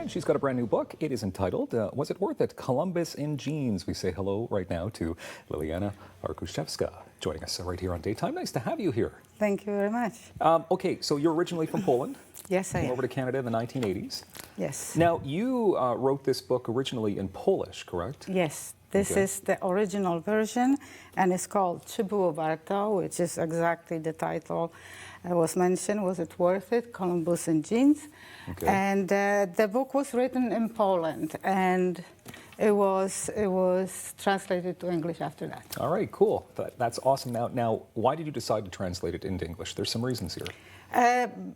And she's got a brand new book. It is entitled, Was It Worth It? Columbus in Jeans. We say hello right now to Liliana Arkuszewska, joining us right here on Daytime. Nice to have you here. Thank you very much. Okay, so you're originally from Poland. Yes, I Came am. over to Canada in the 1980s. Yes. Now, you wrote this book originally in Polish, correct? Yes. This Okay. is the original version, and it's called Czy było warto, which is exactly the title was mentioned. Was it worth it? Columbus in Jeans. Okay. And the book was written in Poland, and it was translated to English after that. All right, cool. That's awesome. Now, why did you decide to translate it into English? There's some reasons here.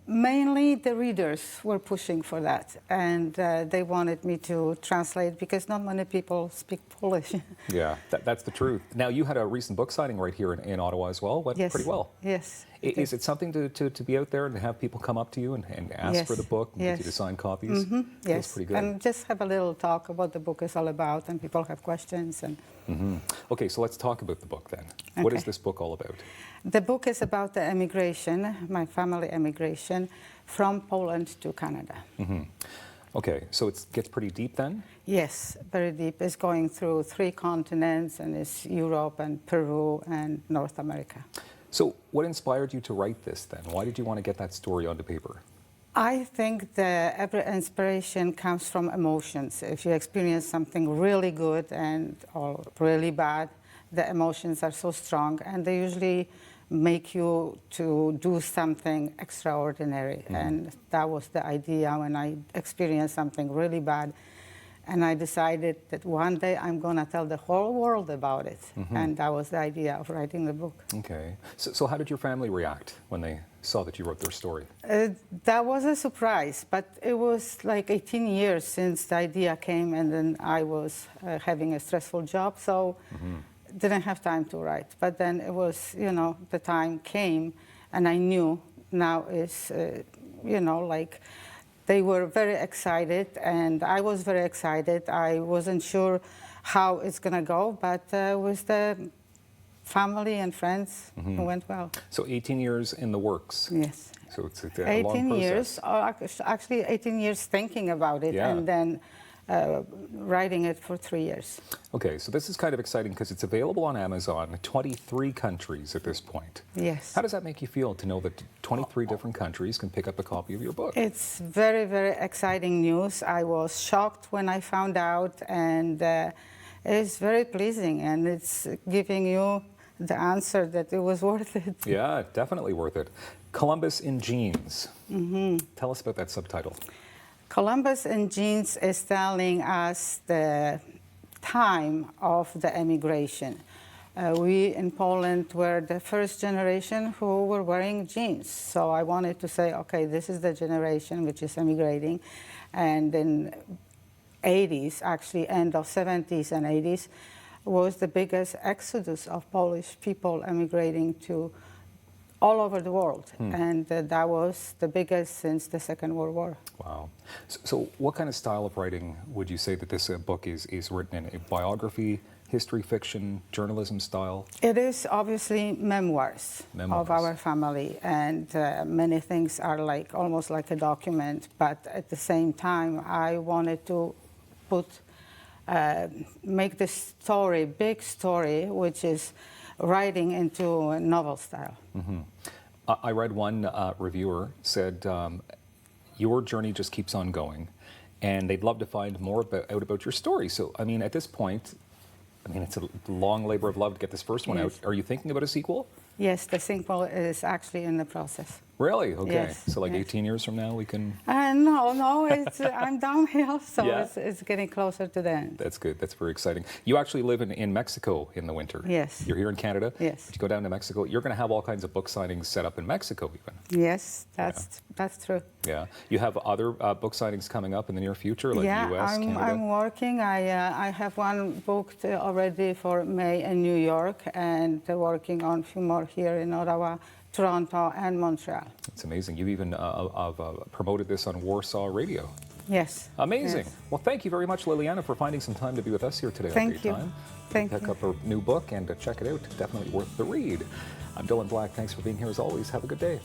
Mainly the readers were pushing for that, and they wanted me to translate because not many people speak Polish. Yeah, that's the truth. Now, you had a recent book signing right here in Ottawa as well. Went Yes. pretty well. Yes. Is it something to be out there and have people come up to you and ask Yes. for the book and get you to Yes. sign copies? Yes, Feels pretty good. and just have a little talk about the book is all about, and people have questions. And Okay, so let's talk about the book then. What is Okay. this book all about? the book is about the emigration, my family emigration from Poland to Canada. Okay, so it gets pretty deep then? Yes, very deep. It's going through 3 continents, and it's Europe and Peru and North America. So what inspired you to write this then? Why did you want to get that story onto paper? I think that every inspiration comes from emotions. If you experience something really good or really bad, the emotions are so strong, and they usually make you to do something extraordinary. And that was the idea when I experienced something really bad. And I decided that one day I'm going to tell the whole world about it. And that was the idea of writing the book. Okay, so how did your family react when they saw that you wrote their story? That was a surprise, but it was like 18 years since the idea came, and then I was having a stressful job, so didn't have time to write. But then it was, the time came, and I knew now is, like they were very excited, and I was very excited. I wasn't sure how it's going to go, but with the family and friends, it went well. So 18 years in the works. Yes. So it's a 18 long process. years, or actually 18 years thinking about it, Yeah. and then writing it for 3 years. Okay, so this is kind of exciting because it's available on Amazon, 23 countries at this point. Yes. How does that make you feel to know that 23 different countries can pick up a copy of your book? It's very, very exciting news. I was shocked when I found out, and it's very pleasing, and it's giving you the answer that it was worth it. Yeah, definitely worth it. Columbus in Jeans. Tell us about that subtitle. Columbus in Jeans is telling us the time of the emigration. We in Poland were the first generation who were wearing jeans. So I wanted to say, okay, this is the generation which is emigrating. And in 80s, actually end of 70s and 80s, was the biggest exodus of Polish people emigrating to all over the world. And that was the biggest since the Second World War. Wow. So what kind of style of writing would you say that this book is written in? A biography, history fiction, journalism style? It is obviously memoirs of our family, and many things are almost like a document, but at the same time I wanted to make this story, big story, which is writing into a novel style. I read one reviewer said, your journey just keeps on going, and they'd love to find more out about your story. So, I mean, at this point, it's a long labor of love to get this first one out. Are you thinking about a sequel? Yes, the sequel is actually in the process. Really? Okay. Yes, So, yes. 18 years from now, we can... No, it's, I'm downhill, so Yeah. it's getting closer to the end. That's good. That's very exciting. You actually live in Mexico in the winter. Yes. You're here in Canada. Yes. But you go down to Mexico. You're going to have all kinds of book signings set up in Mexico even. Yes, that's true. Yeah. You have other book signings coming up in the near future, like U.S., Canada? I'm working. I have one booked already for May in New York, and working on a few more here in Ottawa, Toronto, and Montreal. It's amazing. You've even promoted this on Warsaw Radio. Yes. Amazing. Yes. Well, thank you very much, Liliana, for finding some time to be with us here today on Thank you. Daytime. Thank Pick you. up her new book and check it out. Definitely worth the read. I'm Dylan Black. Thanks for being here as always. Have a good day.